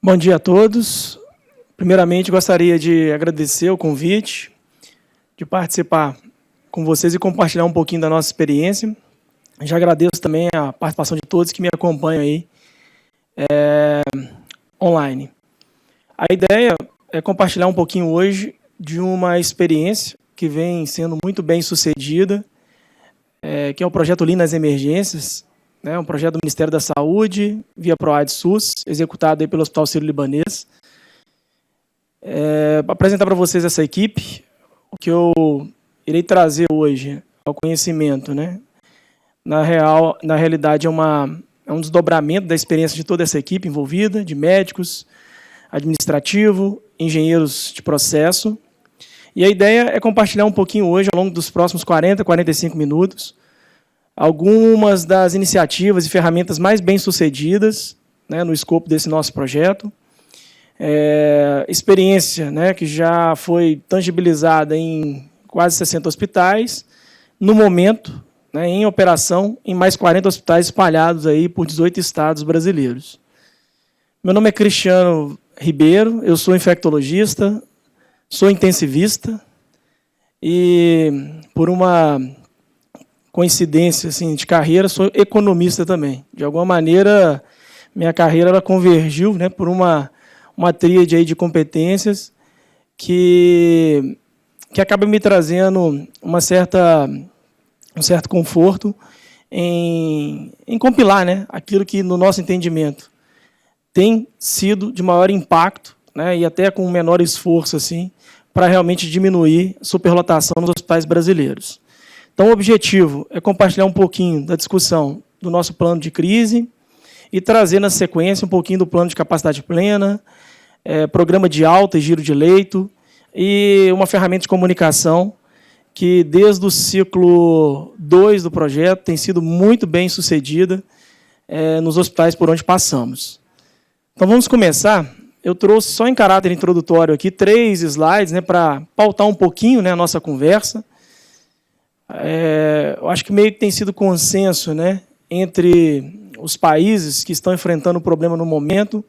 Bom dia a todos. Primeiramente, gostaria de agradecer o convite, de participar com vocês e compartilhar um pouquinho da nossa experiência. Já agradeço também a participação de todos que me acompanham aí online. A ideia é compartilhar um pouquinho hoje de uma experiência que vem sendo muito bem sucedida, que é o projeto Lean nas Emergências, um projeto do Ministério da Saúde, via PROAD SUS, executado aí pelo Hospital Sírio-Libanês. Para apresentar para vocês essa equipe, o que eu irei trazer hoje ao conhecimento, na realidade é um desdobramento da experiência de toda essa equipe envolvida, de médicos, administrativo, engenheiros de processo. E a ideia é compartilhar um pouquinho hoje, ao longo dos próximos 40, 45 minutos, algumas das iniciativas e ferramentas mais bem-sucedidas no escopo desse nosso projeto. Experiência que já foi tangibilizada em quase 60 hospitais, no momento, em operação, em mais 40 hospitais espalhados aí por 18 estados brasileiros. Meu nome é Cristiano Ribeiro, eu sou infectologista, sou intensivista e, por uma coincidência assim, de carreira, sou economista também. De alguma maneira, minha carreira ela convergiu por uma tríade aí de competências que acaba me trazendo um certo conforto em compilar aquilo que, no nosso entendimento, tem sido de maior impacto e até com menor esforço assim, para realmente diminuir a superlotação nos hospitais brasileiros. Então, o objetivo é compartilhar um pouquinho da discussão do nosso plano de crise e trazer, na sequência, um pouquinho do plano de capacidade plena, programa de alta e giro de leito e uma ferramenta de comunicação que, desde o ciclo 2 do projeto, tem sido muito bem sucedida nos hospitais por onde passamos. Então, vamos começar. Eu trouxe, só em caráter introdutório aqui, 3 slides para pautar um pouquinho a nossa conversa. Eu acho que meio que tem sido consenso entre os países que estão enfrentando o problema no momento,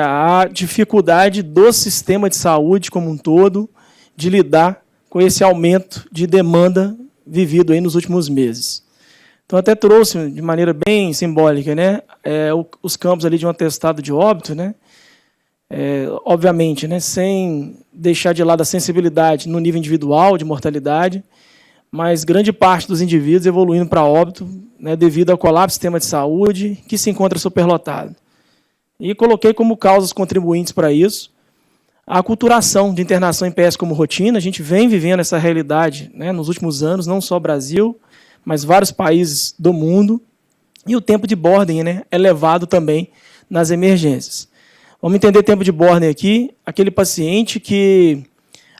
a dificuldade do sistema de saúde como um todo de lidar com esse aumento de demanda vivido aí nos últimos meses. Então, até trouxe, de maneira bem simbólica, os campos ali de um atestado de óbito, obviamente, sem deixar de lado a sensibilidade no nível individual de mortalidade, mas grande parte dos indivíduos evoluindo para óbito devido ao colapso do sistema de saúde, que se encontra superlotado. E coloquei como causas contribuintes para isso a aculturação de internação em PS como rotina. A gente vem vivendo essa realidade nos últimos anos, não só o Brasil, mas vários países do mundo, e o tempo de boarding elevado também nas emergências. Vamos entender tempo de boarding aqui, aquele paciente que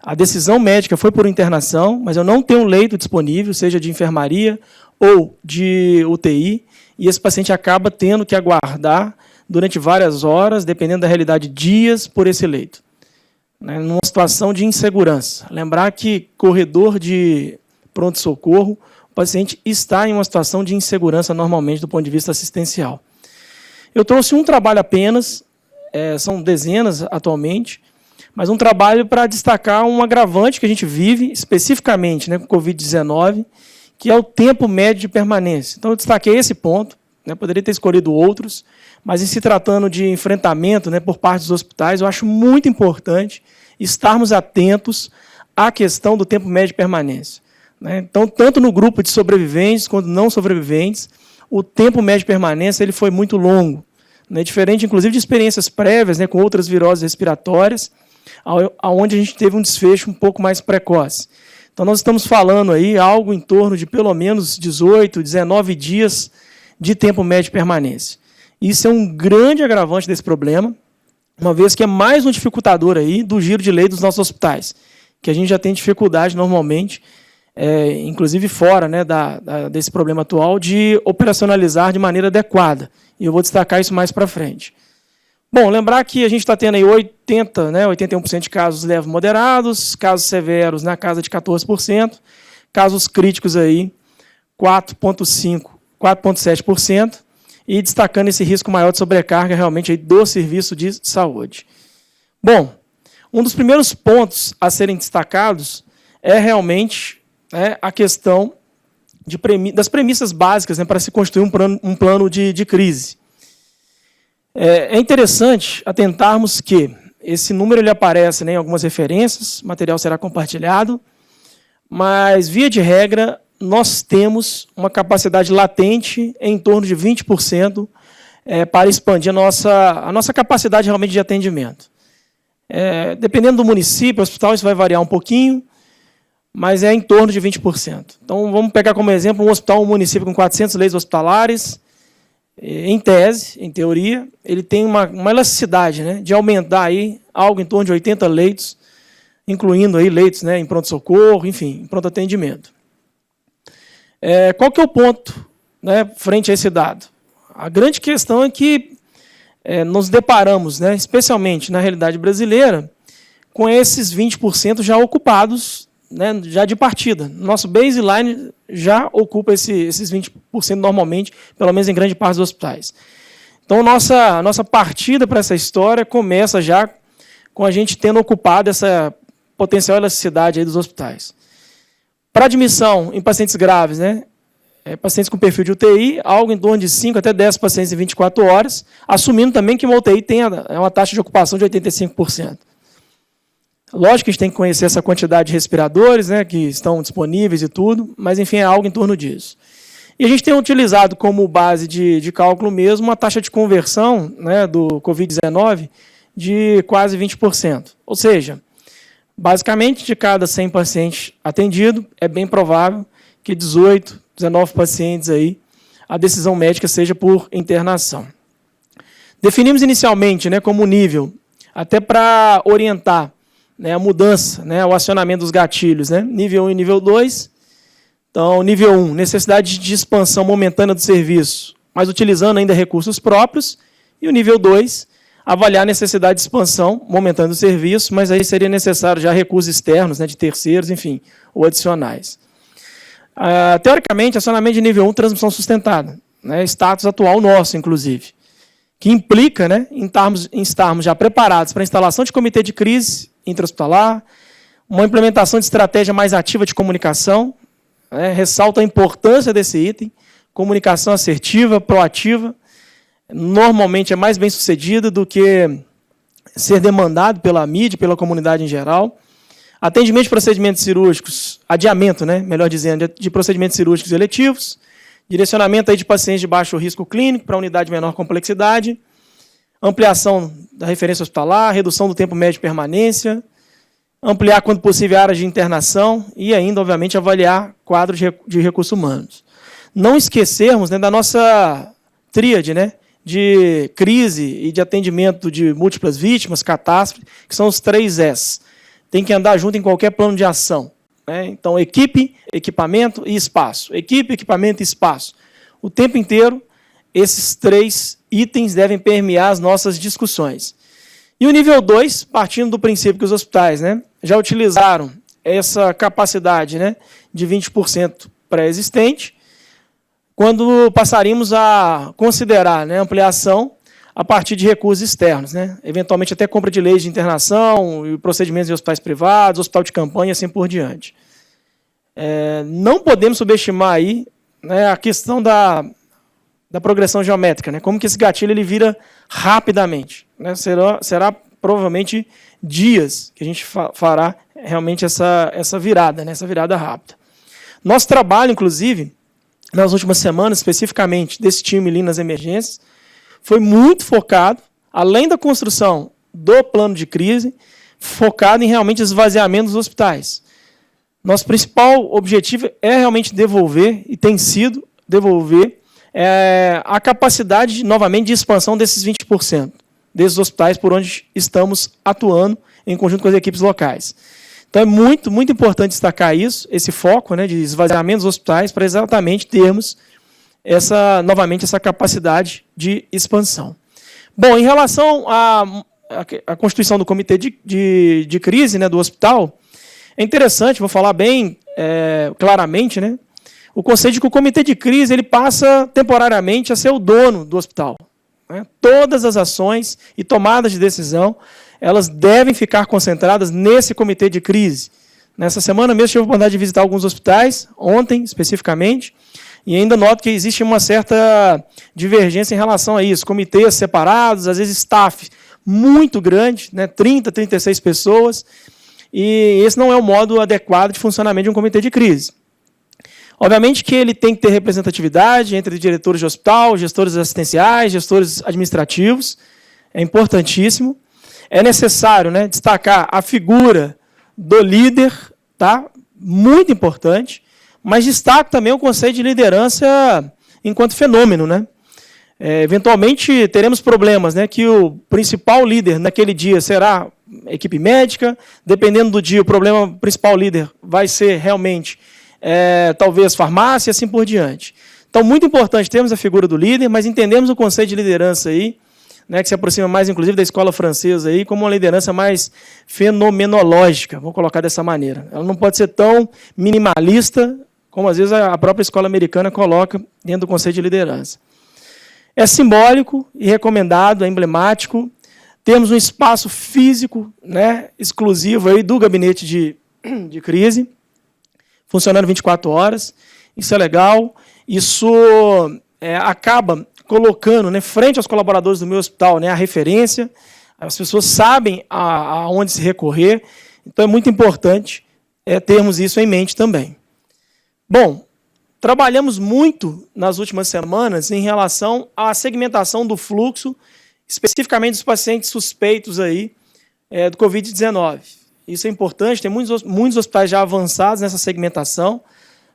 a decisão médica foi por internação, mas eu não tenho um leito disponível, seja de enfermaria ou de UTI, e esse paciente acaba tendo que aguardar durante várias horas, dependendo da realidade, dias por esse leito, numa situação de insegurança. Lembrar que corredor de pronto-socorro, o paciente está em uma situação de insegurança normalmente do ponto de vista assistencial. Eu trouxe um trabalho apenas, são dezenas atualmente, mas um trabalho para destacar um agravante que a gente vive, especificamente com o Covid-19, que é o tempo médio de permanência. Então, eu destaquei esse ponto, poderia ter escolhido outros, mas em se tratando de enfrentamento por parte dos hospitais, eu acho muito importante estarmos atentos à questão do tempo médio de permanência. Então, tanto no grupo de sobreviventes quanto não sobreviventes, o tempo médio de permanência ele foi muito longo, diferente, inclusive, de experiências prévias com outras viroses respiratórias, onde a gente teve um desfecho um pouco mais precoce. Então, nós estamos falando aí algo em torno de pelo menos 18, 19 dias de tempo médio de permanência. Isso é um grande agravante desse problema, uma vez que é mais um dificultador aí do giro de leito dos nossos hospitais, que a gente já tem dificuldade normalmente, inclusive fora desse problema atual, de operacionalizar de maneira adequada. E eu vou destacar isso mais para frente. Bom, lembrar que a gente está tendo aí 81% de casos leves moderados, casos severos na casa de 14%, casos críticos aí 4,5%, 4,7%, e destacando esse risco maior de sobrecarga realmente aí do serviço de saúde. Bom, um dos primeiros pontos a serem destacados é realmente a questão das premissas básicas, né, para se construir um plano de crise. É interessante atentarmos que esse número ele aparece, né, em algumas referências, o material será compartilhado, mas, via de regra, nós temos uma capacidade latente em torno de 20% para expandir a nossa capacidade realmente de atendimento. Dependendo do município, o hospital, isso vai variar um pouquinho, mas é em torno de 20%. Então, vamos pegar como exemplo um hospital, um município com 400 leitos hospitalares, em tese, em teoria, ele tem uma elasticidade, né, de aumentar aí algo em torno de 80 leitos, incluindo aí leitos, né, em pronto-socorro, enfim, em pronto atendimento. Qual que é o ponto, né, frente a esse dado? A grande questão é que nos deparamos, né, especialmente na realidade brasileira, com esses 20% já ocupados, né, já de partida. Nosso baseline já ocupa esses 20% normalmente, pelo menos em grande parte dos hospitais. Então, a nossa partida para essa história começa já com a gente tendo ocupado essa potencial elasticidade aí dos hospitais. Para admissão em pacientes graves, né, pacientes com perfil de UTI, algo em torno de 5 até 10 pacientes em 24 horas, assumindo também que uma UTI tem uma taxa de ocupação de 85%. Lógico que a gente tem que conhecer essa quantidade de respiradores, né, que estão disponíveis e tudo, mas, enfim, é algo em torno disso. E a gente tem utilizado como base de cálculo mesmo uma taxa de conversão, né, do Covid-19 de quase 20%. Ou seja, basicamente, de cada 100 pacientes atendidos, é bem provável que 18, 19 pacientes aí, a decisão médica seja por internação. Definimos inicialmente, né, como nível, até para orientar, né, a mudança, né, o acionamento dos gatilhos, né, nível 1 e nível 2. Então, nível 1, necessidade de expansão momentânea do serviço, mas utilizando ainda recursos próprios. E o nível 2, avaliar a necessidade de expansão momentânea do serviço, mas aí seria necessário já recursos externos, né, de terceiros, enfim, ou adicionais. Teoricamente, acionamento de nível 1, transmissão sustentada, né, status atual nosso, inclusive, que implica, né, em estarmos já preparados para a instalação de comitê de crise intra-hospitalar, uma implementação de estratégia mais ativa de comunicação, né, ressalta a importância desse item, comunicação assertiva, proativa, normalmente é mais bem sucedida do que ser demandado pela mídia, pela comunidade em geral. Atendimento de procedimentos cirúrgicos, adiamento, né, melhor dizendo, de procedimentos cirúrgicos eletivos, direcionamento aí de pacientes de baixo risco clínico para unidade de menor complexidade, ampliação da referência hospitalar, redução do tempo médio de permanência, ampliar, quando possível, áreas de internação e ainda, obviamente, avaliar quadros de recursos humanos. Não esquecermos, né, da nossa tríade, né, de crise e de atendimento de múltiplas vítimas, catástrofe, que são os 3 S. Tem que andar junto em qualquer plano de ação, né? Então, equipe, equipamento e espaço. Equipe, equipamento e espaço. O tempo inteiro, esses 3 itens devem permear as nossas discussões. E o nível 2, partindo do princípio que os hospitais, né, já utilizaram essa capacidade, né, de 20% pré-existente, quando passaríamos a considerar, né, ampliação a partir de recursos externos, né, eventualmente até compra de leis de internação e procedimentos em hospitais privados, hospital de campanha e assim por diante. Não podemos subestimar aí, né, a questão da progressão geométrica, né, como que esse gatilho ele vira rapidamente, né, será provavelmente dias que a gente fará realmente essa virada, né, essa virada rápida. Nosso trabalho, inclusive, nas últimas semanas, especificamente desse time Lean nas emergências, foi muito focado, além da construção do plano de crise, focado em realmente esvaziamento dos hospitais. Nosso principal objetivo é realmente devolver, e tem sido devolver, a capacidade, novamente, de expansão desses 20%, desses hospitais por onde estamos atuando em conjunto com as equipes locais. Então, é muito, muito importante destacar isso, esse foco, né, de esvaziamento dos hospitais, para exatamente termos novamente essa capacidade de expansão. Bom, em relação à constituição do comitê de crise, né, do hospital, é interessante, vou falar bem claramente, né, o conceito de que o comitê de crise ele passa temporariamente a ser o dono do hospital. Né? Todas as ações e tomadas de decisão, elas devem ficar concentradas nesse comitê de crise. Nessa semana mesmo, tive a oportunidade de visitar alguns hospitais, ontem especificamente, e ainda noto que existe uma certa divergência em relação a isso. Comitês separados, às vezes staff muito grande, né, 30, 36 pessoas, e esse não é o modo adequado de funcionamento de um comitê de crise. Obviamente que ele tem que ter representatividade entre diretores de hospital, gestores assistenciais, gestores administrativos, é importantíssimo. É necessário, né, destacar a figura do líder, tá? Muito importante, mas destaco também o conceito de liderança enquanto fenômeno. Né? Eventualmente teremos problemas, né, que o principal líder naquele dia será a equipe médica, dependendo do dia, o principal líder vai ser realmente, talvez, farmácia e assim por diante. Então, muito importante termos a figura do líder, mas entendemos o conceito de liderança aí, né, que se aproxima mais, inclusive, da escola francesa, aí, como uma liderança mais fenomenológica, vou colocar dessa maneira. Ela não pode ser tão minimalista, como às vezes a própria escola americana coloca dentro do conceito de liderança. É simbólico e recomendado, é emblemático. Temos um espaço físico, né, exclusivo aí do gabinete de crise, funcionando 24 horas. Isso é legal. Isso acaba colocando, né, frente aos colaboradores do meu hospital, né, a referência. As pessoas sabem aonde se recorrer. Então, é muito importante termos isso em mente também. Bom, trabalhamos muito nas últimas semanas em relação à segmentação do fluxo, especificamente dos pacientes suspeitos aí, do Covid-19. Isso é importante, tem muitos hospitais já avançados nessa segmentação,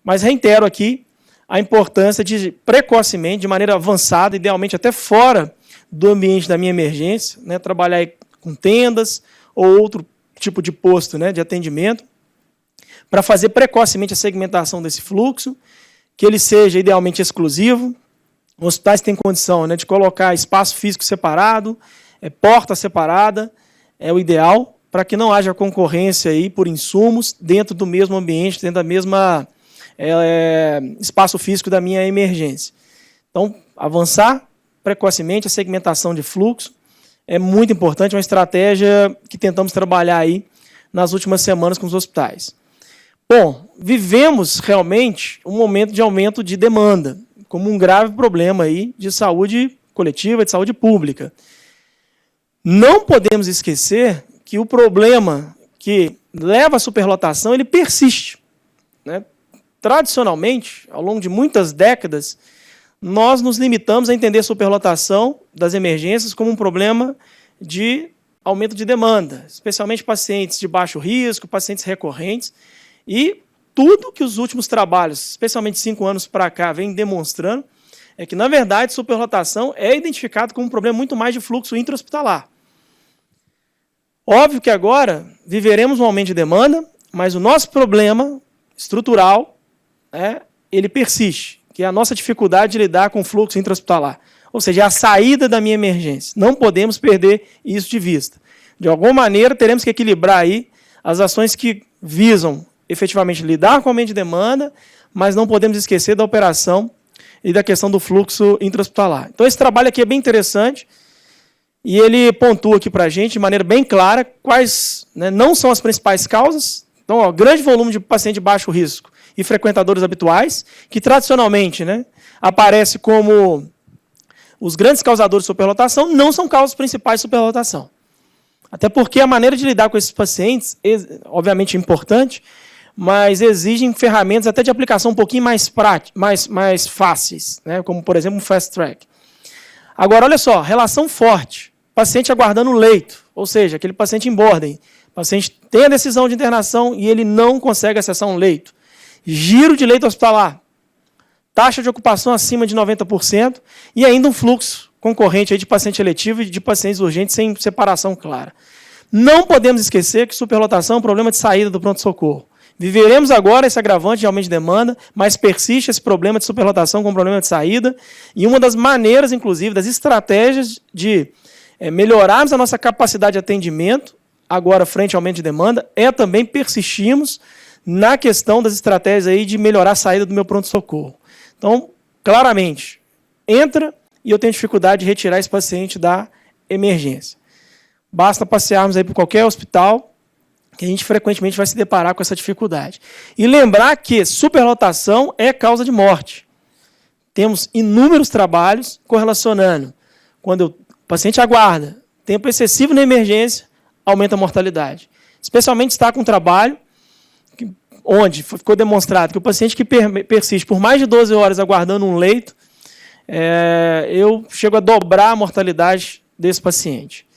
mas reitero aqui a importância de, precocemente, de maneira avançada, idealmente até fora do ambiente da minha emergência, né, trabalhar com tendas ou outro tipo de posto, né, de atendimento, para fazer precocemente a segmentação desse fluxo, que ele seja idealmente exclusivo. Os hospitais têm condição, né, de colocar espaço físico separado, porta separada, é o ideal, para que não haja concorrência aí por insumos dentro do mesmo ambiente, dentro da mesma espaço físico da minha emergência. Então, avançar precocemente a segmentação de fluxo é muito importante, é uma estratégia que tentamos trabalhar aí nas últimas semanas com os hospitais. Bom, vivemos realmente um momento de aumento de demanda, como um grave problema aí de saúde coletiva, de saúde pública. Não podemos esquecer que o problema que leva à superlotação, ele persiste. Né? Tradicionalmente, ao longo de muitas décadas, nós nos limitamos a entender a superlotação das emergências como um problema de aumento de demanda, especialmente pacientes de baixo risco, pacientes recorrentes, e tudo que os últimos trabalhos, especialmente 5 anos para cá, vêm demonstrando, é que, na verdade, superlotação é identificado como um problema muito mais de fluxo intra-hospitalar. Óbvio que agora viveremos um aumento de demanda, mas o nosso problema estrutural, ele persiste, que é a nossa dificuldade de lidar com o fluxo intra-hospitalar. Ou seja, a saída da minha emergência. Não podemos perder isso de vista. De alguma maneira, teremos que equilibrar aí as ações que visam efetivamente lidar com o aumento de demanda, mas não podemos esquecer da operação e da questão do fluxo intra-hospitalar. Então, esse trabalho aqui é bem interessante e ele pontua aqui para a gente, de maneira bem clara, quais, né, não são as principais causas. Então, grande volume de paciente de baixo risco e frequentadores habituais, que tradicionalmente, né, aparece como os grandes causadores de superlotação, não são causas principais de superlotação. Até porque a maneira de lidar com esses pacientes, obviamente é importante, mas exigem ferramentas até de aplicação um pouquinho mais fáceis, né? Como, por exemplo, um fast track. Agora, olha só, relação forte, paciente aguardando o leito, ou seja, aquele paciente em boarding, o paciente tem a decisão de internação e ele não consegue acessar um leito. Giro de leito hospitalar, taxa de ocupação acima de 90% e ainda um fluxo concorrente aí de paciente eletivo e de pacientes urgentes sem separação clara. Não podemos esquecer que superlotação é um problema de saída do pronto-socorro. Viveremos agora esse agravante de aumento de demanda, mas persiste esse problema de superlotação como problema de saída. E uma das maneiras, inclusive, das estratégias de melhorarmos a nossa capacidade de atendimento, agora frente ao aumento de demanda, é também persistirmos na questão das estratégias aí de melhorar a saída do meu pronto-socorro. Então, claramente, entra e eu tenho dificuldade de retirar esse paciente da emergência. Basta passearmos aí por qualquer hospital que a gente frequentemente vai se deparar com essa dificuldade. E lembrar que superlotação é causa de morte. Temos inúmeros trabalhos correlacionando. Quando o paciente aguarda, tempo excessivo na emergência, aumenta a mortalidade. Especialmente está com um trabalho onde ficou demonstrado que o paciente que persiste por mais de 12 horas aguardando um leito, eu chego a dobrar a mortalidade desse paciente.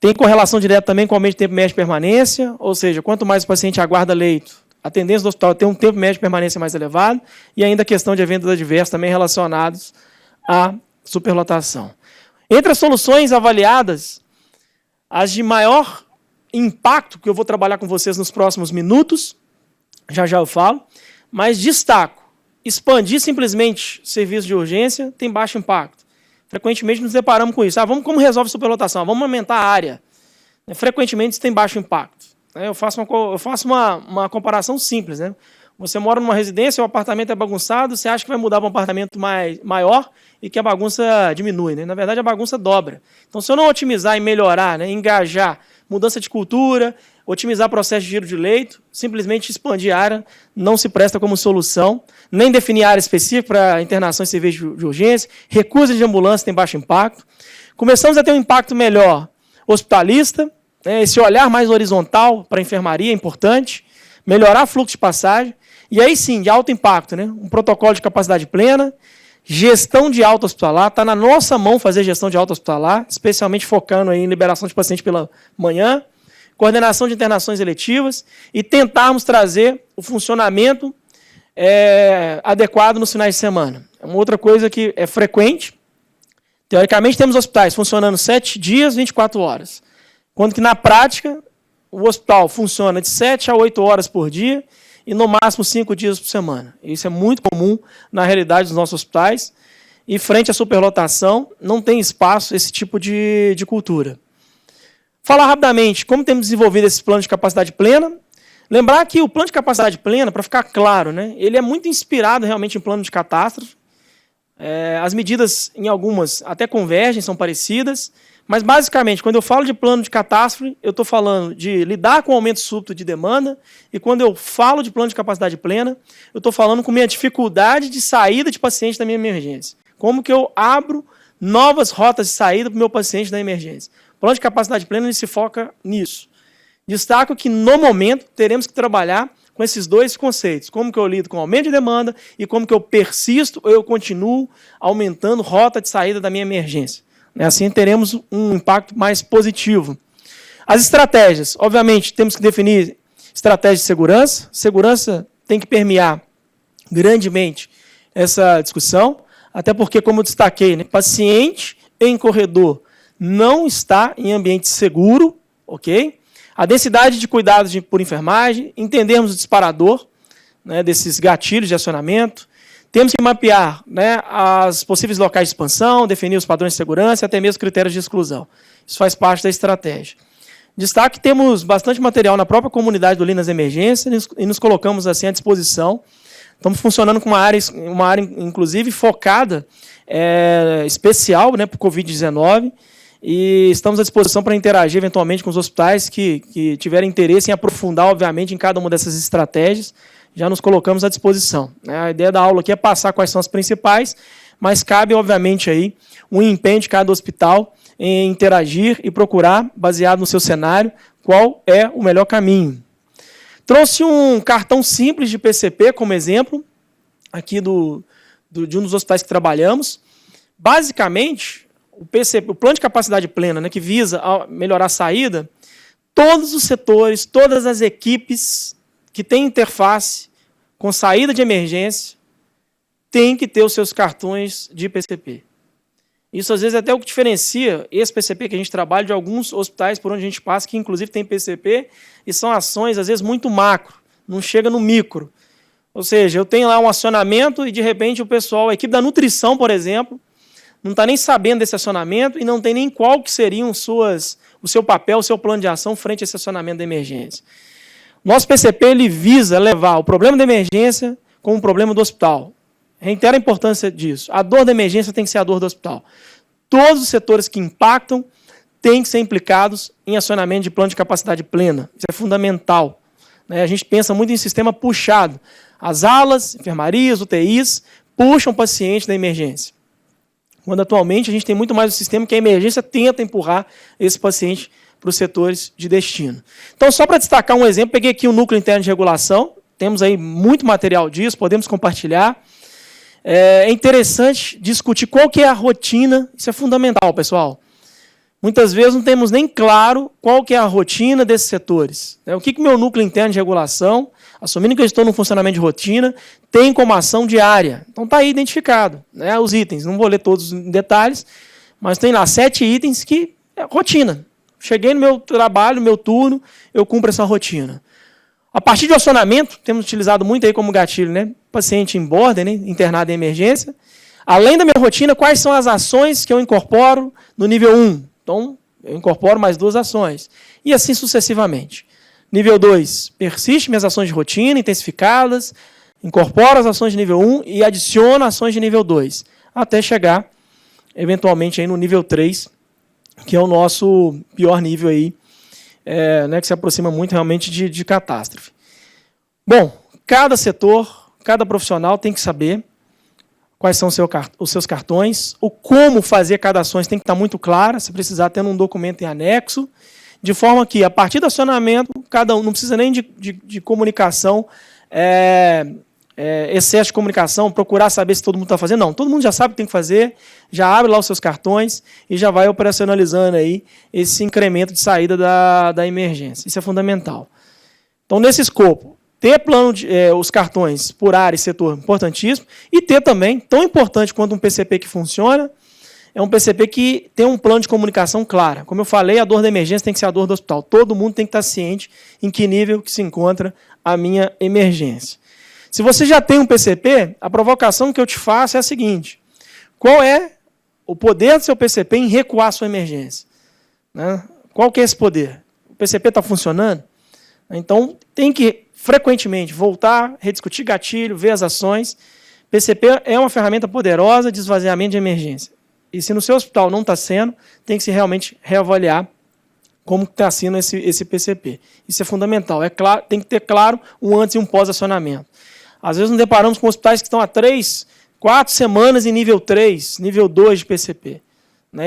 Tem correlação direta também com o aumento de tempo médio de permanência, ou seja, quanto mais o paciente aguarda leito, a tendência do hospital é ter um tempo médio de permanência mais elevado, e ainda a questão de eventos adversos também relacionados à superlotação. Entre as soluções avaliadas, as de maior impacto, que eu vou trabalhar com vocês nos próximos minutos, já eu falo, mas destaco, expandir simplesmente serviço de urgência tem baixo impacto. Frequentemente nos deparamos com isso. Como resolve a superlotação? Vamos aumentar a área. Frequentemente isso tem baixo impacto. Eu faço uma comparação simples. Né? Você mora numa residência, o apartamento é bagunçado, você acha que vai mudar para um apartamento maior e que a bagunça diminui. Né? Na verdade, a bagunça dobra. Então, se eu não otimizar e melhorar, né, engajar, mudança de cultura, otimizar o processo de giro de leito, simplesmente expandir a área não se presta como solução, nem definir área específica para internação em serviço de urgência, recursos de ambulância tem baixo impacto. Começamos a ter um impacto melhor hospitalista, esse olhar mais horizontal para a enfermaria é importante, melhorar o fluxo de passagem, e aí sim, de alto impacto, né? Um protocolo de capacidade plena, gestão de alta hospitalar, está na nossa mão fazer gestão de alta hospitalar, especialmente focando aí em liberação de paciente pela manhã, coordenação de internações eletivas e tentarmos trazer o funcionamento adequado nos finais de semana. É uma outra coisa que é frequente. Teoricamente, temos hospitais funcionando 7 dias, 24 horas. Quando que, na prática, o hospital funciona de 7 a 8 horas por dia e, no máximo, 5 dias por semana. Isso é muito comum na realidade dos nossos hospitais. E, frente à superlotação, não tem espaço esse tipo de cultura. Falar rapidamente como temos desenvolvido esse plano de capacidade plena. Lembrar que o plano de capacidade plena, para ficar claro, né, ele é muito inspirado realmente em plano de catástrofe. As medidas, em algumas, até convergem, são parecidas, mas, basicamente, quando eu falo de plano de catástrofe, eu estou falando de lidar com o aumento súbito de demanda, e quando eu falo de plano de capacidade plena, eu estou falando com minha dificuldade de saída de paciente da minha emergência. Como que eu abro novas rotas de saída para o meu paciente da emergência. O plano de capacidade plena ele se foca nisso. Destaco que, no momento, teremos que trabalhar com esses dois conceitos. Como que eu lido com o aumento de demanda e como que eu persisto ou eu continuo aumentando rota de saída da minha emergência. Assim teremos um impacto mais positivo. As estratégias. Obviamente, temos que definir estratégia de segurança. Segurança tem que permear grandemente essa discussão, até porque, como eu destaquei, né, paciente em corredor não está em ambiente seguro, ok? A densidade de cuidados por enfermagem, entendermos o disparador, né, desses gatilhos de acionamento, temos que mapear, né, as possíveis locais de expansão, definir os padrões de segurança e até mesmo critérios de exclusão. Isso faz parte da estratégia. Destaque que temos bastante material na própria comunidade do Linas Emergência e nos colocamos assim à disposição. Estamos funcionando com uma área inclusive, focada, especial, né, para o Covid-19, e estamos à disposição para interagir, eventualmente, com os hospitais que tiverem interesse em aprofundar, obviamente, em cada uma dessas estratégias. Já nos colocamos à disposição. A ideia da aula aqui é passar quais são as principais, mas cabe, obviamente, aí um empenho de cada hospital em interagir e procurar, baseado no seu cenário, qual é o melhor caminho. Trouxe um cartão simples de PCP como exemplo, aqui de um dos hospitais que trabalhamos. Basicamente, o plano de capacidade plena, né, que visa melhorar a saída, todos os setores, todas as equipes que têm interface com saída de emergência têm que ter os seus cartões de PCP. Isso, às vezes, é até o que diferencia esse PCP que a gente trabalha de alguns hospitais por onde a gente passa, que, inclusive, tem PCP, e são ações, às vezes, muito macro, não chega no micro. Ou seja, eu tenho lá um acionamento e, de repente, o pessoal, a equipe da nutrição, por exemplo, não está nem sabendo desse acionamento e não tem nem qual que seriam o seu papel, o seu plano de ação frente a esse acionamento da emergência. Nosso PCP ele visa levar o problema da emergência como um problema do hospital. Reitero a importância disso. A dor da emergência tem que ser a dor do hospital. Todos os setores que impactam têm que ser implicados em acionamento de plano de capacidade plena. Isso é fundamental. A gente pensa muito em sistema puxado. As alas, enfermarias, UTIs, puxam o paciente da emergência. Quando atualmente a gente tem muito mais um sistema que a emergência tenta empurrar esse paciente para os setores de destino. Então, só para destacar um exemplo, peguei aqui o núcleo interno de regulação, temos aí muito material disso, podemos compartilhar. É interessante discutir qual que é a rotina, isso é fundamental, pessoal. Muitas vezes não temos nem claro qual que é a rotina desses setores. O que o meu núcleo interno de regulação, assumindo que eu estou no funcionamento de rotina, tem como ação diária. Então está aí identificado, os itens. Não vou ler todos em detalhes, mas tem lá 7 itens que é rotina. Cheguei no meu trabalho, no meu turno, eu cumpro essa rotina. A partir de acionamento, temos utilizado muito aí como gatilho, paciente em border, internado em emergência. Além da minha rotina, quais são as ações que eu incorporo no nível 1? Então, eu incorporo mais 2 ações. E assim sucessivamente. Nível 2, persiste minhas ações de rotina, intensificadas, incorporo as ações de nível 1 e adiciono ações de nível 2, até chegar, eventualmente, aí no nível 3, que é o nosso pior nível aí, que se aproxima muito realmente de catástrofe. Bom, cada setor, cada profissional tem que saber quais são os seus cartões, o como fazer cada ação tem que estar muito clara, se precisar ter um documento em anexo, de forma que, a partir do acionamento, cada um não precisa nem de comunicação, excesso de comunicação, procurar saber se todo mundo está fazendo. Não, todo mundo já sabe o que tem que fazer, já abre lá os seus cartões e já vai operacionalizando aí esse incremento de saída da emergência. Isso é fundamental. Então, nesse escopo, ter plano os cartões por área e setor importantíssimo, e ter também, tão importante quanto um PCP que funciona, é um PCP que tem um plano de comunicação clara. Como eu falei, a dor da emergência tem que ser a dor do hospital. Todo mundo tem que estar ciente em que nível que se encontra a minha emergência. Se você já tem um PCP, a provocação que eu te faço é a seguinte: qual é o poder do seu PCP em recuar a sua emergência? Qual que é esse poder? O PCP está funcionando? Então, tem que, frequentemente, voltar, rediscutir gatilho, ver as ações. PCP é uma ferramenta poderosa de esvaziamento de emergência. E se no seu hospital não está sendo, tem que se realmente reavaliar como está sendo esse PCP. Isso é fundamental. É claro, tem que ter claro um antes e um pós-acionamento. Às vezes nos deparamos com hospitais que estão há 3, 4 semanas em nível 3, nível 2 de PCP.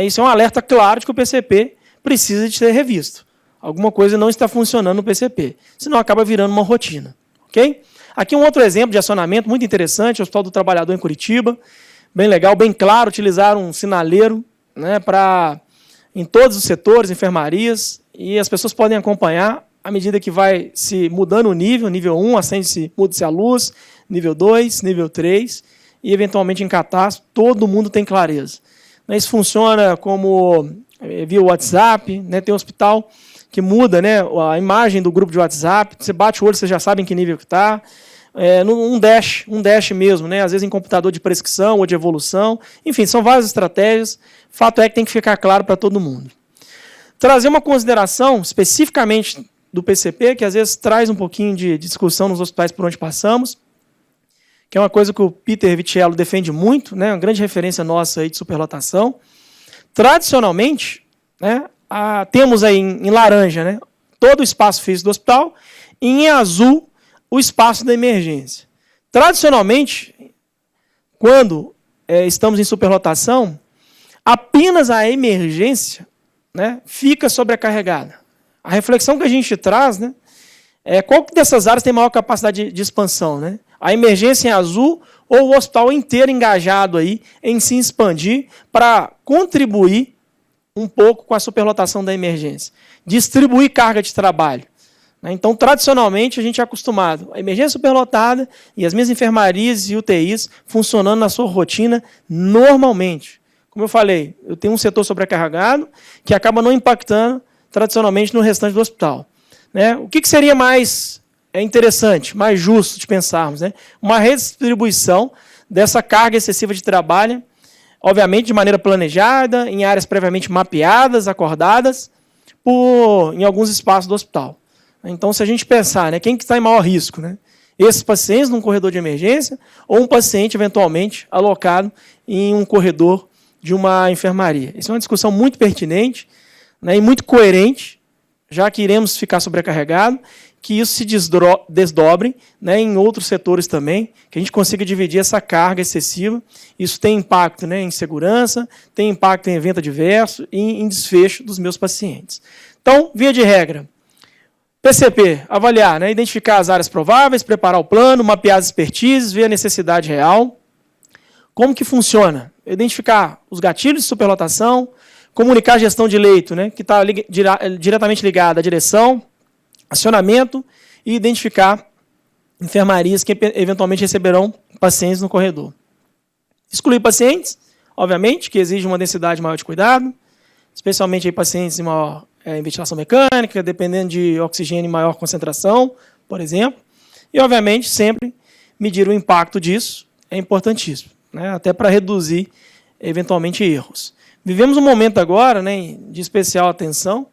Isso é um alerta claro de que o PCP precisa de ser revisto. Alguma coisa não está funcionando no PCP, senão acaba virando uma rotina. Okay? Aqui um outro exemplo de acionamento muito interessante, o Hospital do Trabalhador em Curitiba, bem legal, bem claro, utilizaram um sinaleiro em todos os setores, enfermarias, e as pessoas podem acompanhar à medida que vai se mudando o nível 1, acende-se, muda-se a luz, nível 2, nível 3, e eventualmente em catástrofe, todo mundo tem clareza. Isso funciona como via WhatsApp, tem hospital que muda a imagem do grupo de WhatsApp, você bate o olho, você já sabe em que nível que está, um dash mesmo, às vezes em computador de prescrição ou de evolução, enfim, são várias estratégias, fato é que tem que ficar claro para todo mundo. Trazer uma consideração especificamente do PCP, que às vezes traz um pouquinho de discussão nos hospitais por onde passamos, que é uma coisa que o Peter Vitiello defende muito, uma grande referência nossa aí de superlotação. Tradicionalmente, temos aí em laranja todo o espaço físico do hospital, e em azul o espaço da emergência. Tradicionalmente, quando estamos em superlotação, apenas a emergência fica sobrecarregada. A reflexão que a gente traz é qual dessas áreas tem maior capacidade de expansão. A emergência em azul ou o hospital inteiro engajado aí em se expandir para contribuir um pouco com a superlotação da emergência. Distribuir carga de trabalho. Então, tradicionalmente, a gente é acostumado a emergência superlotada e as minhas enfermarias e UTIs funcionando na sua rotina normalmente. Como eu falei, eu tenho um setor sobrecarregado que acaba não impactando tradicionalmente no restante do hospital. O que seria mais interessante, mais justo de pensarmos? Uma redistribuição dessa carga excessiva de trabalho, obviamente de maneira planejada, em áreas previamente mapeadas, acordadas, em alguns espaços do hospital. Então, se a gente pensar, né, quem que está em maior risco, né? Esses pacientes num corredor de emergência ou um paciente, eventualmente, alocado em um corredor de uma enfermaria. Isso é uma discussão muito pertinente, né, e muito coerente, já que iremos ficar sobrecarregados, que isso se desdobre, né, em outros setores também, que a gente consiga dividir essa carga excessiva. Isso tem impacto, né, em segurança, tem impacto em evento adverso e em desfecho dos meus pacientes. Então, via de regra, PCP, avaliar, né, identificar as áreas prováveis, preparar o plano, mapear as expertises, ver a necessidade real. Como que funciona? Identificar os gatilhos de superlotação, comunicar a gestão de leito, né, que está diretamente ligada à direção, acionamento e identificar enfermarias que eventualmente receberão pacientes no corredor. Excluir pacientes, obviamente, que exigem uma densidade maior de cuidado, especialmente aí pacientes em maior ventilação mecânica, dependendo de oxigênio em maior concentração, por exemplo. E, obviamente, sempre medir o impacto disso é importantíssimo, né, até para reduzir, eventualmente, erros. Vivemos um momento agora, né, de especial atenção,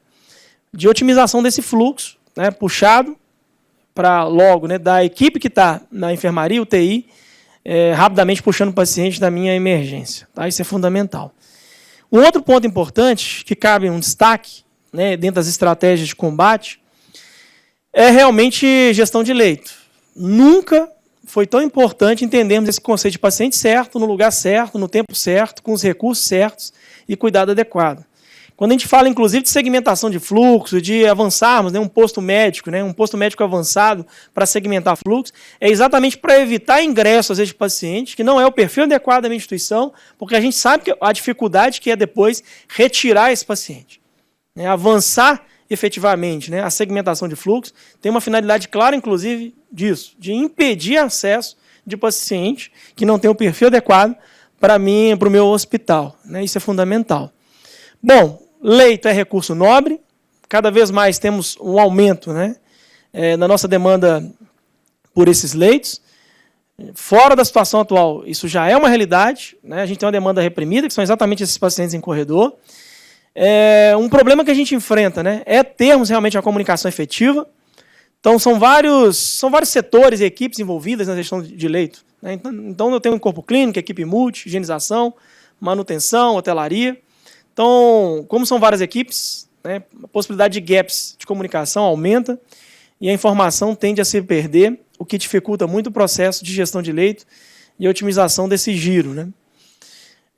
de otimização desse fluxo, né, puxado para logo, né, da equipe que está na enfermaria, UTI, rapidamente puxando o paciente da minha emergência. Tá? Isso é fundamental. Um outro ponto importante, que cabe um destaque, né, dentro das estratégias de combate, é realmente gestão de leito. Nunca foi tão importante entendermos esse conceito de paciente certo, no lugar certo, no tempo certo, com os recursos certos e cuidado adequado. Quando a gente fala, inclusive, de segmentação de fluxo, de avançarmos, né, um posto médico avançado para segmentar fluxo, é exatamente para evitar ingresso, às vezes, de paciente, que não é o perfil adequado da minha instituição, porque a gente sabe que a dificuldade que é depois retirar esse paciente. Né, avançar efetivamente, né, a segmentação de fluxo tem uma finalidade clara, inclusive, disso, de impedir acesso de paciente que não tem o perfil adequado para mim, para o meu hospital. Né, isso é fundamental. Bom, leito é recurso nobre, cada vez mais temos um aumento, né, na nossa demanda por esses leitos. Fora da situação atual, isso já é uma realidade, né, a gente tem uma demanda reprimida, que são exatamente esses pacientes em corredor. Um problema que a gente enfrenta, né, é termos realmente a comunicação efetiva. Então, são vários setores e equipes envolvidas na gestão de leito. Né? Então, eu tenho um corpo clínico, equipe multi, higienização, manutenção, hotelaria. Então, como são várias equipes, né, a possibilidade de gaps de comunicação aumenta e a informação tende a se perder, o que dificulta muito o processo de gestão de leito e a otimização desse giro. Né?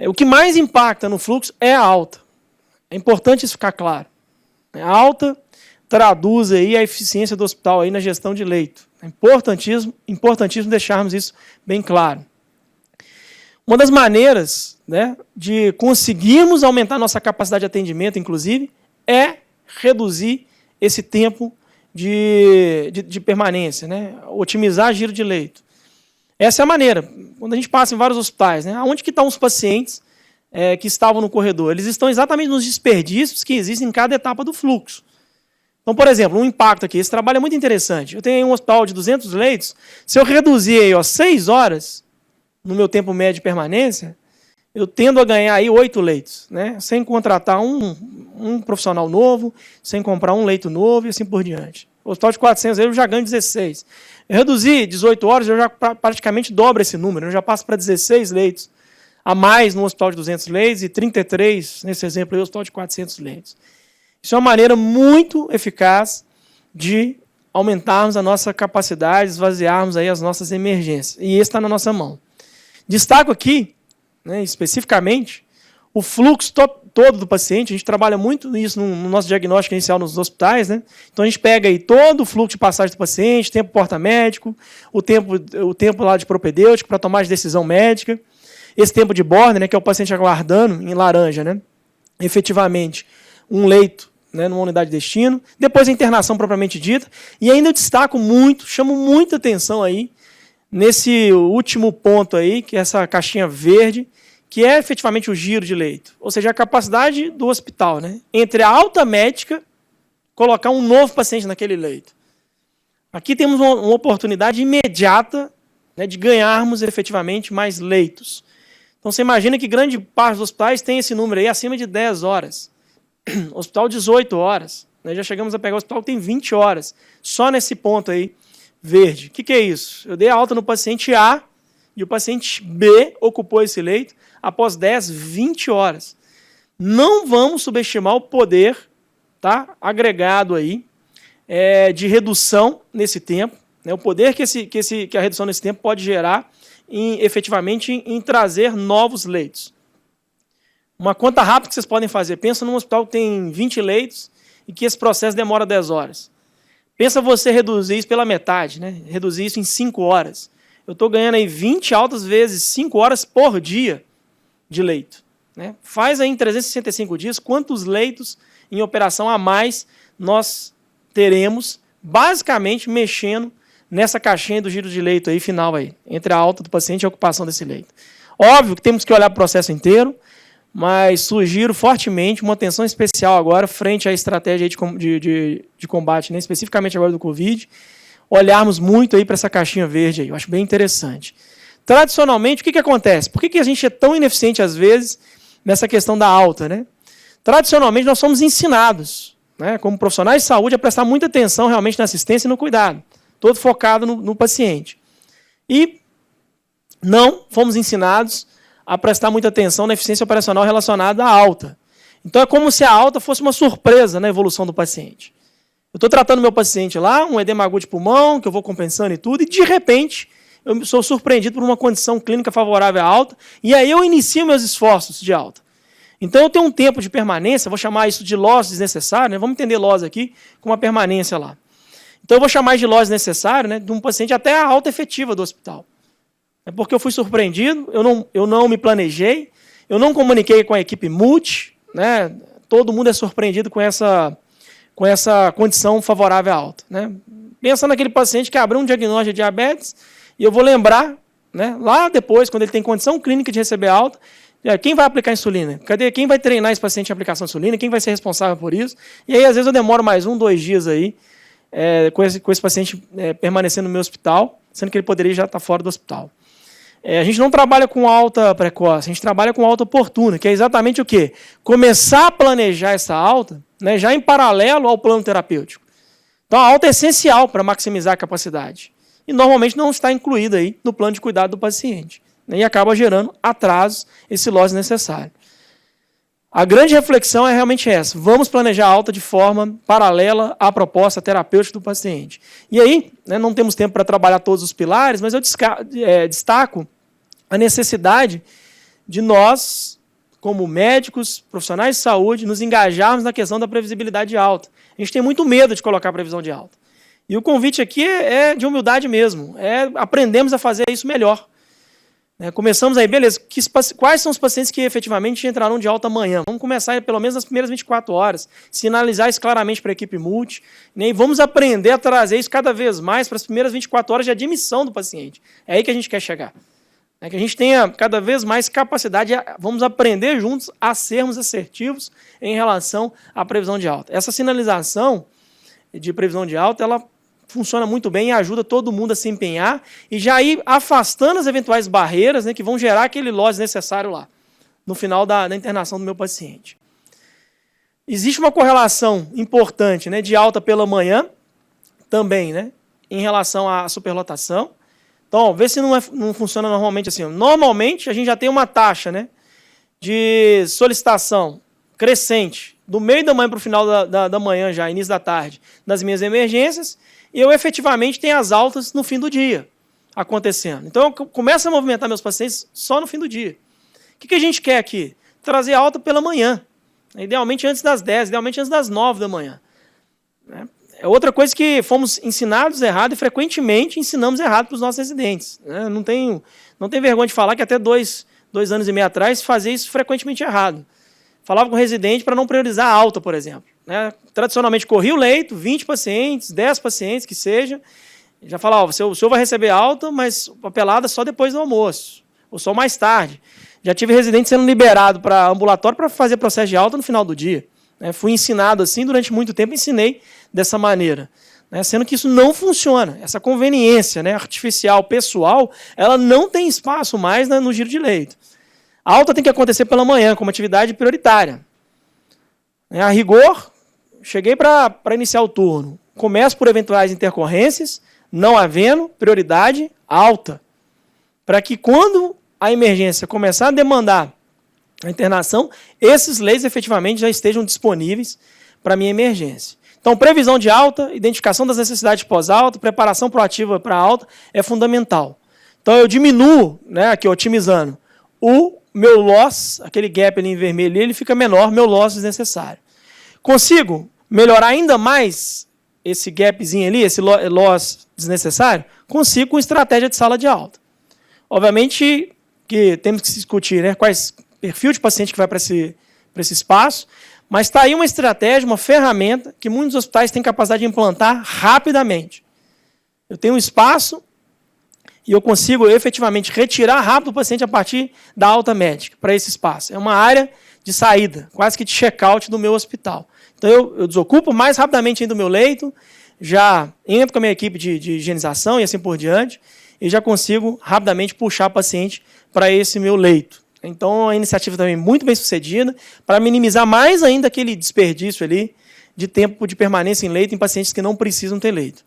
O que mais impacta no fluxo é a alta. É importante isso ficar claro. A alta traduz aí a eficiência do hospital aí na gestão de leito. É importantíssimo deixarmos isso bem claro. Uma das maneiras, né, de conseguirmos aumentar nossa capacidade de atendimento, inclusive, é reduzir esse tempo de permanência, né, otimizar giro de leito. Essa é a maneira. Quando a gente passa em vários hospitais, né, onde que estão os pacientes que estavam no corredor? Eles estão exatamente nos desperdícios que existem em cada etapa do fluxo. Então, por exemplo, um impacto aqui. Esse trabalho é muito interessante. Eu tenho um hospital de 200 leitos. Se eu reduzir aí, 6 horas no meu tempo médio de permanência, eu tendo a ganhar aí 8 leitos, né? Sem contratar um profissional novo, sem comprar um leito novo e assim por diante. O hospital de 400 eu já ganho 16. Eu reduzir 18 horas, eu já praticamente dobro esse número. Eu já passo para 16 leitos a mais no hospital de 200 leitos e 33, nesse exemplo aí, o hospital de 400 leitos. Isso é uma maneira muito eficaz de aumentarmos a nossa capacidade, esvaziarmos aí as nossas emergências. E esse está na nossa mão. Destaco aqui, né, especificamente, o fluxo todo do paciente. A gente trabalha muito isso no nosso diagnóstico inicial nos hospitais. Né? Então, a gente pega aí todo o fluxo de passagem do paciente, tempo porta-médico, o tempo lá de propedêutico para tomar de decisão médica, esse tempo de borda, né, que é o paciente aguardando, em laranja, né, efetivamente, um leito, né, numa unidade de destino, depois a internação propriamente dita, e ainda eu destaco muito, chamo muita atenção aí, nesse último ponto aí, que é essa caixinha verde, que é efetivamente o giro de leito, ou seja, a capacidade do hospital, né, entre a alta médica, colocar um novo paciente naquele leito. Aqui temos uma oportunidade imediata, né, de ganharmos efetivamente mais leitos. Então, você imagina que grande parte dos hospitais tem esse número aí acima de 10 horas. Hospital 18 horas. Já chegamos a pegar o hospital que tem 20 horas, só nesse ponto aí, verde. O que é isso? Eu dei alta no paciente A e o paciente B ocupou esse leito após 10, 20 horas. Não vamos subestimar o poder, tá, agregado aí de redução nesse tempo, né, o poder que a redução nesse tempo pode gerar efetivamente em trazer novos leitos. Uma conta rápida que vocês podem fazer. Pensa num hospital que tem 20 leitos e que esse processo demora 10 horas. Pensa você reduzir isso pela metade, né? Reduzir isso em 5 horas. Eu estou ganhando aí 20 altas vezes 5 horas por dia de leito, né? Faz aí em 365 dias quantos leitos em operação a mais nós teremos, basicamente mexendo nessa caixinha do giro de leito aí final aí, entre a alta do paciente e a ocupação desse leito. Óbvio que temos que olhar para o processo inteiro, mas sugiro fortemente uma atenção especial agora frente à estratégia de combate, né, especificamente agora do Covid, olharmos muito aí para essa caixinha verde aí, eu acho bem interessante. Tradicionalmente, o que acontece? Por que a gente é tão ineficiente às vezes nessa questão da alta, né? Tradicionalmente, nós somos ensinados, né, como profissionais de saúde, a prestar muita atenção realmente na assistência e no cuidado, todo focado no paciente. E não fomos ensinados a prestar muita atenção na eficiência operacional relacionada à alta. Então, é como se a alta fosse uma surpresa na evolução do paciente. Eu estou tratando meu paciente lá, um edema agudo de pulmão, que eu vou compensando e tudo, e de repente, eu sou surpreendido por uma condição clínica favorável à alta, e aí eu inicio meus esforços de alta. Então, eu tenho um tempo de permanência, vou chamar isso de loss desnecessário, né? Vamos entender loss aqui com uma permanência lá. Então, eu vou chamar de loss necessário, né, de um paciente até a alta efetiva do hospital. É porque eu fui surpreendido, eu não me planejei, eu não comuniquei com a equipe multi, né? Todo mundo é surpreendido com essa condição favorável à alta, né? Pensa naquele paciente que abriu um diagnóstico de diabetes, e eu vou lembrar, né, lá depois, quando ele tem condição clínica de receber alta, quem vai aplicar insulina? Cadê? Quem vai treinar esse paciente em aplicação de insulina? Quem vai ser responsável por isso? E aí, às vezes, eu demoro mais 1, 2 dias aí, com esse paciente permanecendo no meu hospital, sendo que ele poderia já estar fora do hospital. A gente não trabalha com alta precoce, a gente trabalha com alta oportuna, que é exatamente o quê? Começar a planejar essa alta, né, já em paralelo ao plano terapêutico. Então, a alta é essencial para maximizar a capacidade. E, normalmente, não está incluída aí no plano de cuidado do paciente, né, e acaba gerando atrasos, esse loss necessário. A grande reflexão é realmente essa. Vamos planejar a alta de forma paralela à proposta terapêutica do paciente. E aí, né, não temos tempo para trabalhar todos os pilares, mas eu destaco a necessidade de nós, como médicos, profissionais de saúde, nos engajarmos na questão da previsibilidade de alta. A gente tem muito medo de colocar previsão de alta. E o convite aqui é de humildade mesmo. Aprendemos a fazer isso melhor. Começamos aí, beleza, quais são os pacientes que efetivamente entrarão de alta amanhã? Vamos começar pelo menos nas primeiras 24 horas, sinalizar isso claramente para a equipe multi, né, e vamos aprender a trazer isso cada vez mais para as primeiras 24 horas de admissão do paciente. É aí que a gente quer chegar. Que a gente tenha cada vez mais capacidade, vamos aprender juntos a sermos assertivos em relação à previsão de alta. Essa sinalização de previsão de alta, ela funciona muito bem e ajuda todo mundo a se empenhar e já ir afastando as eventuais barreiras, né, que vão gerar aquele loss necessário lá, no final da internação do meu paciente. Existe uma correlação importante, né, de alta pela manhã, também, né, em relação à superlotação. Então, vê se não funciona normalmente assim. Normalmente, a gente já tem uma taxa, né, de solicitação crescente, do meio da manhã para o final da manhã, já início da tarde, nas minhas emergências, e eu efetivamente tenho as altas no fim do dia acontecendo. Então, eu começo a movimentar meus pacientes só no fim do dia. O que a gente quer aqui? Trazer alta pela manhã, idealmente antes das 10, idealmente antes das 9 da manhã. É outra coisa que fomos ensinados errado e frequentemente ensinamos errado para os nossos residentes. Não tenho vergonha de falar que até 2 anos e meio atrás fazia isso frequentemente errado. Falava com o residente para não priorizar a alta, por exemplo. Tradicionalmente, corria o leito, 20 pacientes, 10 pacientes, que seja. Já falava, o senhor vai receber alta, mas papelada só depois do almoço, ou só mais tarde. Já tive residente sendo liberado para ambulatório para fazer processo de alta no final do dia. Fui ensinado assim durante muito tempo, ensinei dessa maneira. Sendo que isso não funciona. Essa conveniência, artificial, pessoal, ela não tem espaço mais no giro de leito. A alta tem que acontecer pela manhã, como atividade prioritária. A rigor, cheguei para iniciar o turno. Começo por eventuais intercorrências, não havendo prioridade alta, para que quando a emergência começar a demandar a internação, esses leitos efetivamente já estejam disponíveis para a minha emergência. Então, previsão de alta, identificação das necessidades pós-alta, preparação proativa para a alta é fundamental. Então, eu diminuo, né, aqui otimizando, o meu loss, aquele gap ali em vermelho, ele fica menor, meu loss desnecessário. Consigo melhorar ainda mais esse gapzinho ali, esse loss desnecessário? Consigo com estratégia de sala de alta. Obviamente que temos que discutir, né, quais perfil de paciente que vai para esse espaço, mas está aí uma estratégia, uma ferramenta que muitos hospitais têm capacidade de implantar rapidamente. Eu tenho um espaço e eu consigo efetivamente retirar rápido o paciente a partir da alta médica para esse espaço. É uma área de saída, quase que de check-out do meu hospital. Então, eu desocupo mais rapidamente ainda o meu leito, já entro com a minha equipe de higienização e assim por diante, e já consigo rapidamente puxar o paciente para esse meu leito. Então, a iniciativa também muito bem sucedida, para minimizar mais ainda aquele desperdício ali de tempo de permanência em leito em pacientes que não precisam ter leito.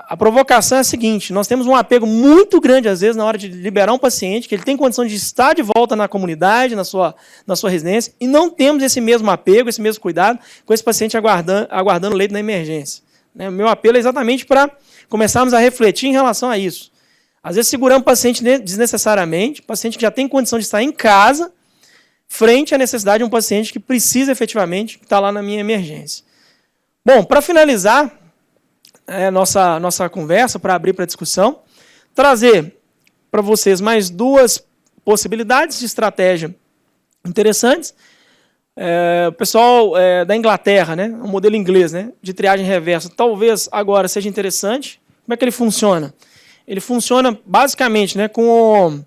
A provocação é a seguinte: nós temos um apego muito grande, às vezes, na hora de liberar um paciente, que ele tem condição de estar de volta na comunidade, na sua residência, e não temos esse mesmo apego, esse mesmo cuidado com esse paciente aguardando leito na emergência. O meu apelo é exatamente para começarmos a refletir em relação a isso. Às vezes seguramos o paciente desnecessariamente, paciente que já tem condição de estar em casa, frente à necessidade de um paciente que precisa efetivamente estar lá na minha emergência. Bom, para finalizar nossa conversa, para abrir para discussão, trazer para vocês mais duas possibilidades de estratégia interessantes. O pessoal da Inglaterra, né, um modelo inglês, né, de triagem reversa, talvez agora seja interessante. Como é que ele funciona? Ele funciona basicamente, né, com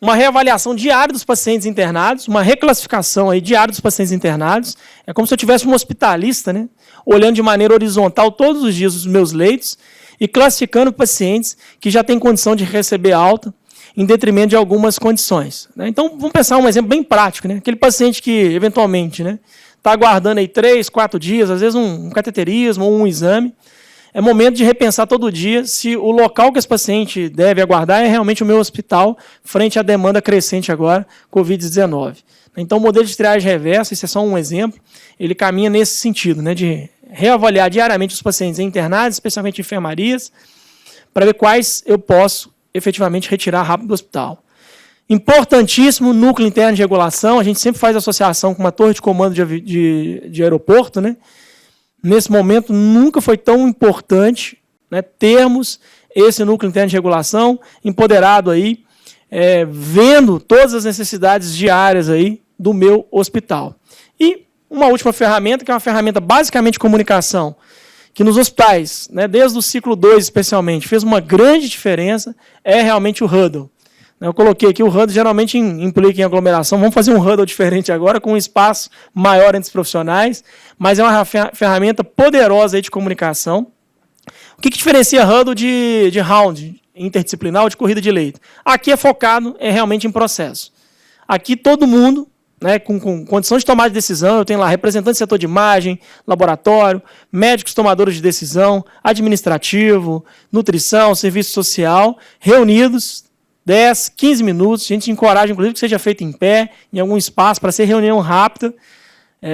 uma reavaliação diária dos pacientes internados, uma reclassificação aí diária dos pacientes internados. É como se eu tivesse um hospitalista, né, olhando de maneira horizontal todos os dias os meus leitos e classificando pacientes que já têm condição de receber alta em detrimento de algumas condições. Né? Então, vamos pensar um exemplo bem prático. Né? Aquele paciente que, eventualmente, né, está aguardando aí 3, 4 dias, às vezes um cateterismo ou um exame. É momento de repensar todo dia se o local que esse paciente deve aguardar é realmente o meu hospital, frente à demanda crescente agora, Covid-19. Então, o modelo de triagem reversa, esse é só um exemplo, ele caminha nesse sentido, né, de reavaliar diariamente os pacientes internados, especialmente em enfermarias, para ver quais eu posso efetivamente retirar rápido do hospital. Importantíssimo, núcleo interno de regulação, a gente sempre faz associação com uma torre de comando de aeroporto, né? Nesse momento, nunca foi tão importante, né, termos esse núcleo interno de regulação empoderado aí, vendo todas as necessidades diárias aí do meu hospital. E uma última ferramenta, que é uma ferramenta basicamente de comunicação, que nos hospitais, né, desde o ciclo 2 especialmente, fez uma grande diferença, é realmente o huddle. Eu coloquei aqui, o huddle geralmente implica em aglomeração. Vamos fazer um huddle diferente agora, com um espaço maior entre os profissionais, mas é uma ferramenta poderosa aí de comunicação. O que diferencia huddle de round interdisciplinar ou de corrida de leito? Aqui é focado realmente em processo. Aqui todo mundo, né, com condição de tomar de decisão, eu tenho lá representante do setor de imagem, laboratório, médicos tomadores de decisão, administrativo, nutrição, serviço social, reunidos, 10, 15 minutos, a gente encoraja, inclusive, que seja feito em pé, em algum espaço, para ser reunião rápida.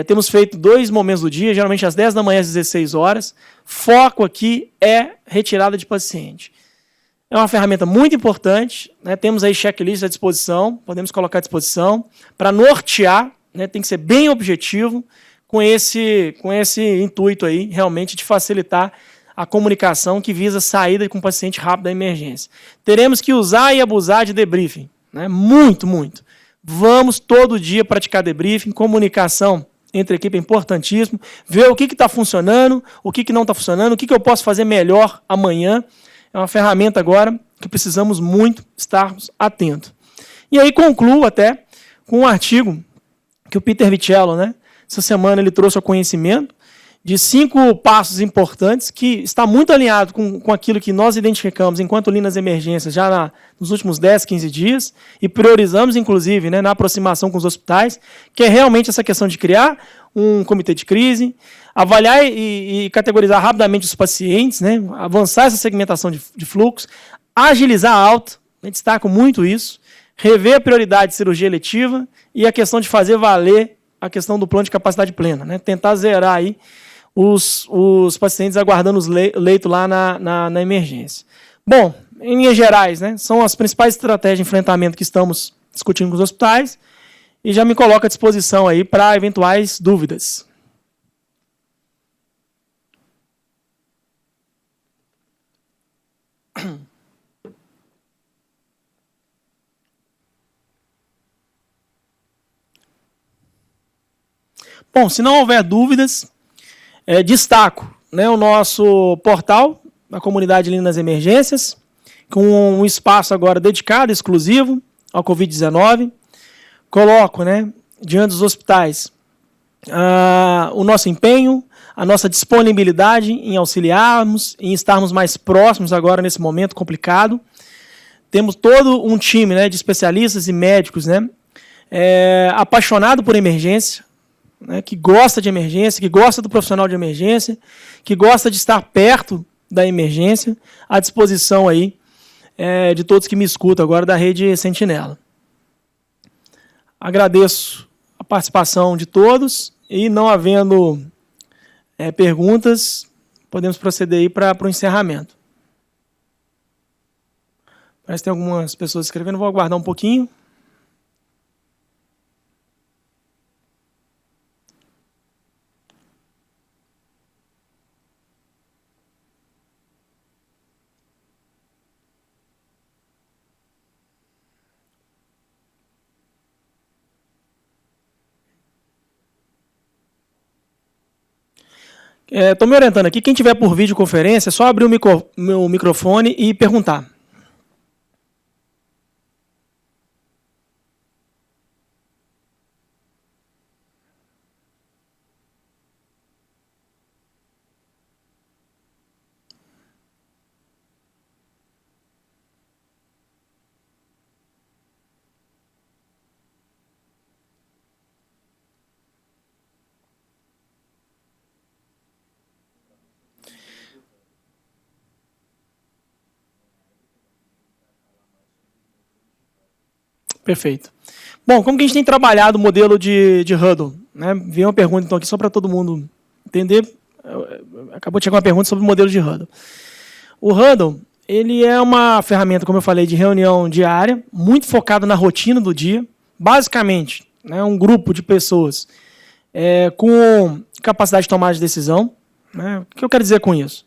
Temos feito 2 momentos do dia, geralmente às 10 da manhã, às 16 horas. Foco aqui é retirada de paciente. É uma ferramenta muito importante, né? Temos aí checklist à disposição, podemos colocar à disposição, para nortear, né? Tem que ser bem objetivo, com esse intuito aí, realmente, de facilitar a comunicação que visa a saída com o paciente rápido da emergência. Teremos que usar e abusar de debriefing, né? Muito, muito. Vamos todo dia praticar debriefing, comunicação entre a equipe é importantíssimo, ver o que está funcionando, o que não está funcionando, o que eu posso fazer melhor amanhã. É uma ferramenta agora que precisamos muito estarmos atentos. E aí concluo até com um artigo que o Peter Vicello, né, essa semana ele trouxe ao conhecimento de 5 passos importantes, que está muito alinhado com aquilo que nós identificamos enquanto linha nas emergências já nos últimos 10, 15 dias, e priorizamos, inclusive, né, na aproximação com os hospitais, que é realmente essa questão de criar um comitê de crise, avaliar e categorizar rapidamente os pacientes, né, avançar essa segmentação de fluxo, agilizar a alta, né, destaco muito isso, rever a prioridade de cirurgia eletiva e a questão de fazer valer a questão do plano de capacidade plena, né, tentar zerar aí os pacientes aguardando os leitos lá na emergência. Bom, em linhas gerais, né, são as principais estratégias de enfrentamento que estamos discutindo com os hospitais e já me coloco à disposição aí para eventuais dúvidas. Bom, se não houver dúvidas, destaco, né, o nosso portal, a comunidade Linha nas Emergências, com um espaço agora dedicado, exclusivo, ao Covid-19. Coloco, né, diante dos hospitais o nosso empenho, a nossa disponibilidade em auxiliarmos, em estarmos mais próximos agora nesse momento complicado. Temos todo um time, né, de especialistas e médicos, né, apaixonado por emergência, né, que gosta de emergência, que gosta do profissional de emergência, que gosta de estar perto da emergência, à disposição aí de todos que me escutam agora da Rede Sentinela. Agradeço a participação de todos e, não havendo perguntas, podemos proceder aí para o encerramento. Parece que tem algumas pessoas escrevendo, vou aguardar um pouquinho. Estou me orientando aqui. Quem tiver por videoconferência, é só abrir meu microfone e perguntar. Perfeito. Bom, como que a gente tem trabalhado o modelo de Huddle? Né? Veio uma pergunta então aqui só para todo mundo entender. Acabou de chegar uma pergunta sobre o modelo de Huddle. O Huddle, ele é uma ferramenta, como eu falei, de reunião diária, muito focada na rotina do dia. Basicamente, né, um grupo de pessoas com capacidade de tomar de decisão. Né? O que eu quero dizer com isso?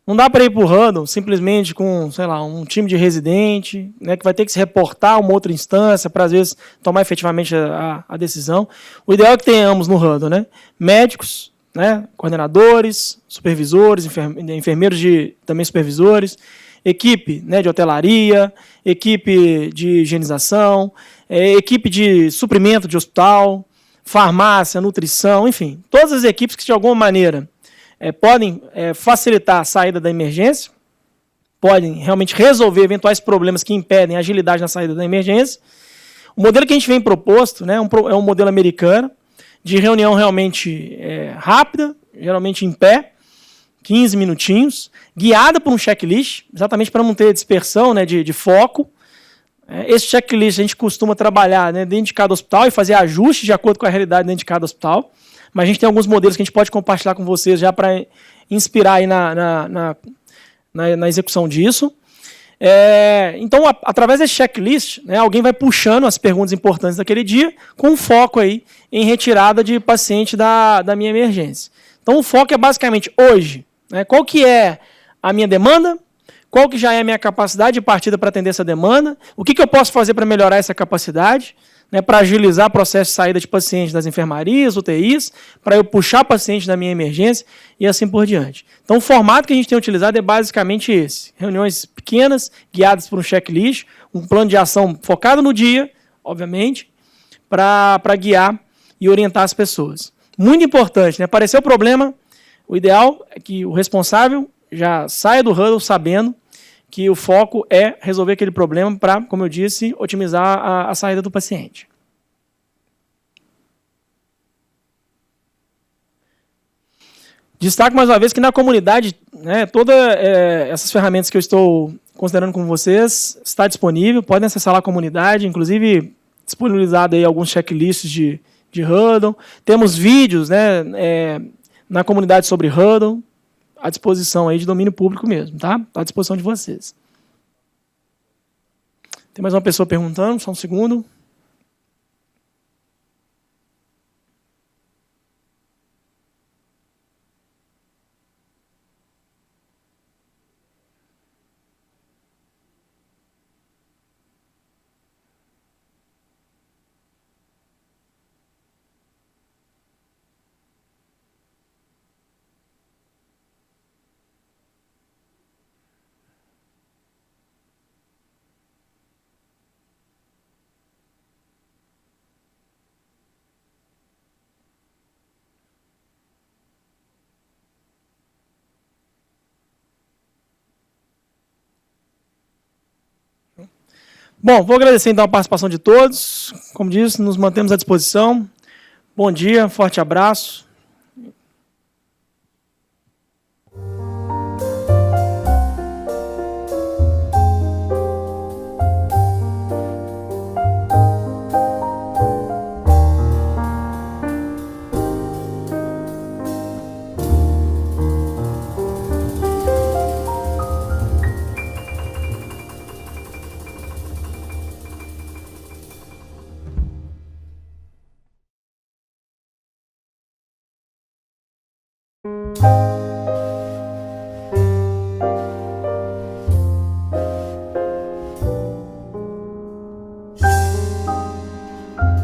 Não dá para ir para o Huddle simplesmente com, sei lá, um time de residente, né, que vai ter que se reportar a uma outra instância para, às vezes, tomar efetivamente a decisão. O ideal é que tenhamos no Huddle, né, médicos, né, coordenadores, supervisores, enfermeiros também supervisores, equipe, né, de hotelaria, equipe de higienização, equipe de suprimento de hospital, farmácia, nutrição, enfim, todas as equipes que, de alguma maneira, podem facilitar a saída da emergência, podem realmente resolver eventuais problemas que impedem a agilidade na saída da emergência. O modelo que a gente vem proposto, né, é um modelo americano, de reunião realmente rápida, geralmente em pé, 15 minutinhos, guiada por um checklist, exatamente para não ter dispersão, né, de foco. Esse checklist a gente costuma trabalhar, né, dentro de cada hospital e fazer ajustes de acordo com a realidade dentro de cada hospital. Mas a gente tem alguns modelos que a gente pode compartilhar com vocês já para inspirar aí na execução disso. Então, através desse checklist, né, alguém vai puxando as perguntas importantes daquele dia com foco aí em retirada de paciente da minha emergência. Então, o foco é basicamente hoje, né, qual que é a minha demanda, qual que já é a minha capacidade de partida para atender essa demanda, o que eu posso fazer para melhorar essa capacidade, né, para agilizar o processo de saída de pacientes das enfermarias, UTIs, para eu puxar paciente da minha emergência e assim por diante. Então, o formato que a gente tem utilizado é basicamente esse. Reuniões pequenas, guiadas por um checklist, um plano de ação focado no dia, obviamente, para guiar e orientar as pessoas. Muito importante, né? Apareceu o problema, O ideal é que o responsável já saia do huddle sabendo que o foco é resolver aquele problema para, como eu disse, otimizar a saída do paciente. Destaco mais uma vez que na comunidade, né, todas essas ferramentas que eu estou considerando com vocês está disponível, podem acessar lá a comunidade, inclusive disponibilizado aí alguns checklists de huddle. Temos vídeos, né, na comunidade sobre huddle, à disposição aí de domínio público mesmo, tá? Está à disposição de vocês. Tem mais uma pessoa perguntando, só um segundo. Bom, vou agradecer então a participação de todos. Como disse, nos mantemos à disposição. Bom dia, forte abraço.